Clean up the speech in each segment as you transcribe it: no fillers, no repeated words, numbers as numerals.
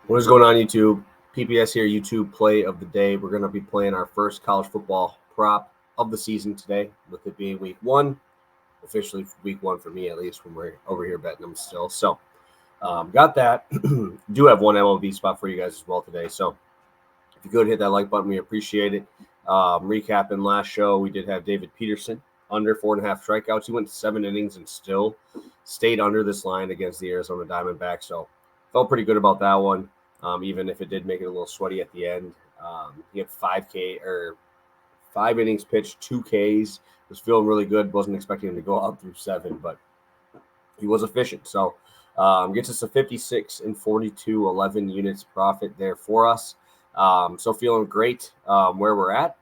What is going on, YouTube? PPS here, YouTube play of the day. We're going to be playing our first college football prop of the season today, with it being week one, officially week one for me at least, when we're over here betting them still. So, got that. Do have one MLB spot for you guys as well today. So, if you could hit that like button, we appreciate it. Recapping last show, we did have David Peterson under 4.5 strikeouts. He went 7 innings and still stayed under this line against the Arizona Diamondbacks. So, felt pretty good about that one. Even if it did make it a little sweaty at the end. He had 5 innings pitched, 2 Ks. Was feeling really good. Wasn't expecting him to go out through 7, but he was efficient. So gets us a 56 and 42, 11 units profit there for us. So feeling great where we're at.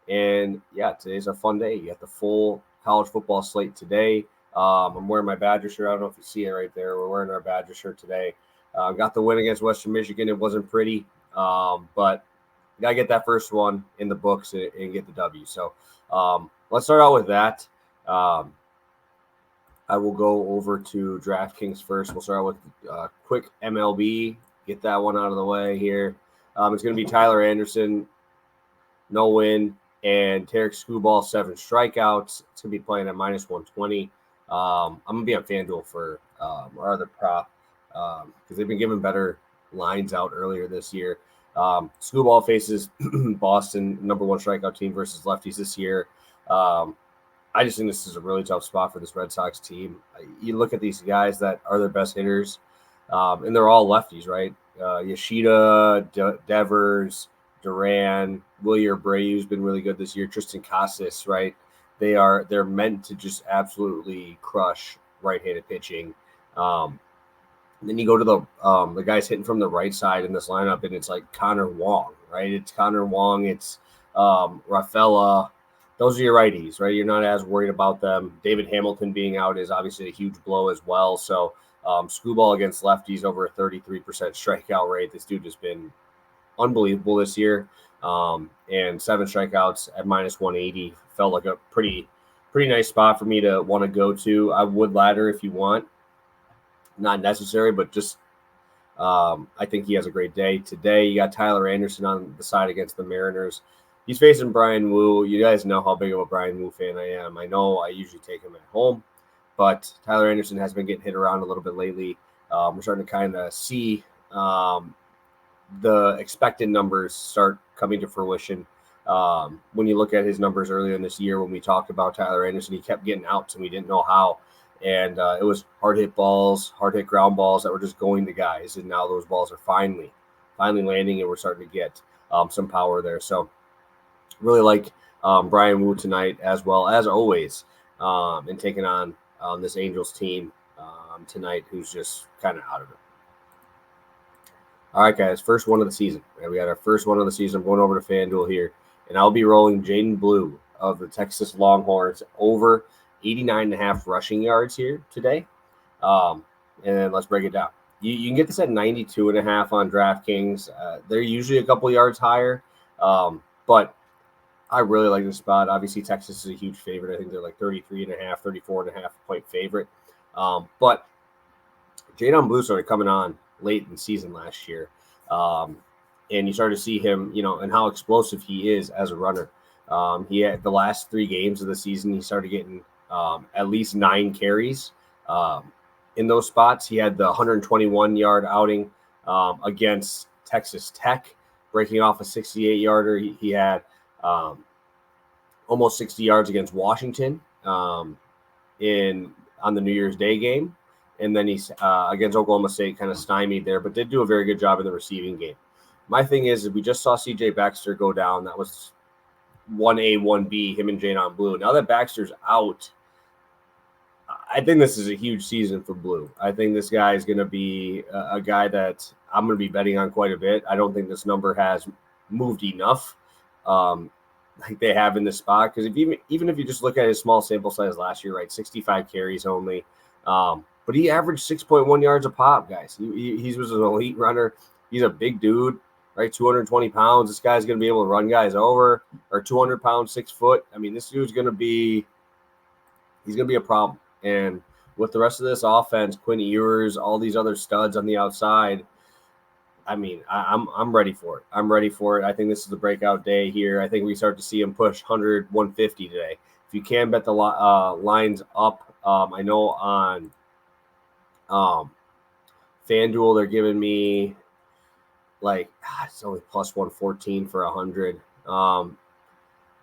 And yeah, today's a fun day. You got the full college football slate today. I'm wearing my Badger shirt. I don't know if you see it right there. We're wearing our Badger shirt today. Got the win against Western Michigan. It wasn't pretty, but you got to get that first one in the books and get the W. So let's start out with that. I will go over to DraftKings first. We'll start out with quick MLB. Get that one out of the way here. It's going to be Tyler Anderson, no win, and Tarek Skubal, 7 strikeouts. It's going to be playing at minus 120. I'm going to be on FanDuel for our other prop, because they've been giving better lines out earlier this year. Skubal faces Boston, number 1 strikeout team versus lefties this year. I just think this is a really tough spot for this Red Sox team. You look at these guys that are their best hitters, and they're all lefties, right? Yoshida, Devers, Duran, Wilyer Abreu's been really good this year. Tristan Casas, right? They're meant to just absolutely crush right-handed pitching. And then you go to the guys hitting from the right side in this lineup, and it's like Connor Wong, right? It's Connor Wong. It's Rafaela. Those are your righties, right? You're not as worried about them. David Hamilton being out is obviously a huge blow as well. So Skubal against lefties, over a 33% strikeout rate. This dude has been unbelievable this year. And 7 strikeouts at minus 180 felt like a pretty nice spot for me to want to go to. I would ladder if you want. Not necessary, but just I think he has a great day. Today, you got Tyler Anderson on the side against the Mariners. He's facing Brian Wu. You guys know how big of a Brian Wu fan I am. I know I usually take him at home, but Tyler Anderson has been getting hit around a little bit lately. We're starting to kind of see the expected numbers start coming to fruition. When you look at his numbers earlier in this year, when we talked about Tyler Anderson, he kept getting outs, and we didn't know how. And it was hard-hit balls, hard-hit ground balls that were just going to guys. And now those balls are finally landing, and we're starting to get some power there. So really like Brian Wu tonight, as well as always, and taking on this Angels team tonight, who's just kind of out of it. All right, guys, first one of the season. We got our first one of the season. I'm going over to FanDuel here, and I'll be rolling Jaden Blue of the Texas Longhorns over 89.5 rushing yards here today. And then let's break it down. You can get this at 92.5 on DraftKings. They're usually a couple yards higher, but I really like this spot. Obviously, Texas is a huge favorite. I think they're like 33.5, 34.5 point favorite. But Jaden Blue started coming on late in the season last year. And you started to see him, and how explosive he is as a runner. He had the last 3 games of the season, he started getting at least 9 carries in those spots. He had the 121-yard outing against Texas Tech, breaking off a 68-yarder. He had almost 60 yards against Washington on the New Year's Day game. And then he's against Oklahoma State, kind of stymied there, but did do a very good job in the receiving game. My thing is we just saw C.J. Baxter go down. That was 1A, 1B, him and Jaden Blue. Now that Baxter's out, I think this is a huge season for Blue. I think this guy is going to be a guy that I'm going to be betting on quite a bit. I don't think this number has moved enough like they have in this spot. Because even if you just look at his small sample size last year, right, 65 carries only. But he averaged 6.1 yards a pop, guys. He was an elite runner. He's a big dude, right, 220 pounds. This guy's going to be able to run guys over, or 200 pounds, 6 foot. I mean, this dude's going to be a problem. And with the rest of this offense, Quinn Ewers, all these other studs on the outside, I'm ready for it. I'm ready for it. I think this is the breakout day here. I think we start to see him push 100, 150 today. If you can bet the lines up, I know on FanDuel they're giving me it's only plus 114 for 100.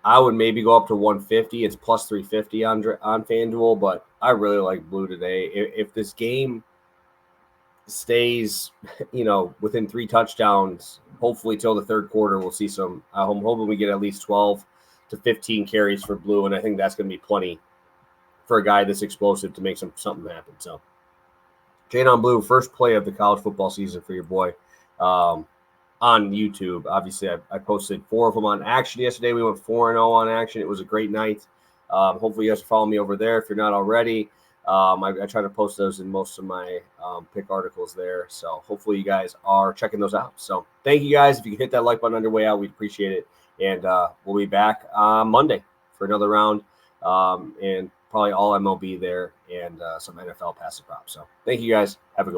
I would maybe go up to 150. It's plus 350 on FanDuel, but I really like Blue today. If this game stays, within 3 touchdowns, hopefully till the third quarter, we'll see some. I'm hoping we get at least 12 to 15 carries for Blue, and I think that's going to be plenty for a guy this explosive to make something happen. So, Jane on Blue, first play of the college football season for your boy. On YouTube. Obviously, I posted 4 of them on Action yesterday. We went 4-0 on Action. It was a great night. Hopefully, you guys follow me over there if you're not already. I try to post those in most of my pick articles there. So hopefully, you guys are checking those out. So thank you guys. If you can hit that like button on your way out, we'd appreciate it. And we'll be back on Monday for another round and probably all MLB there and some NFL passive props. So thank you guys. Have a good one.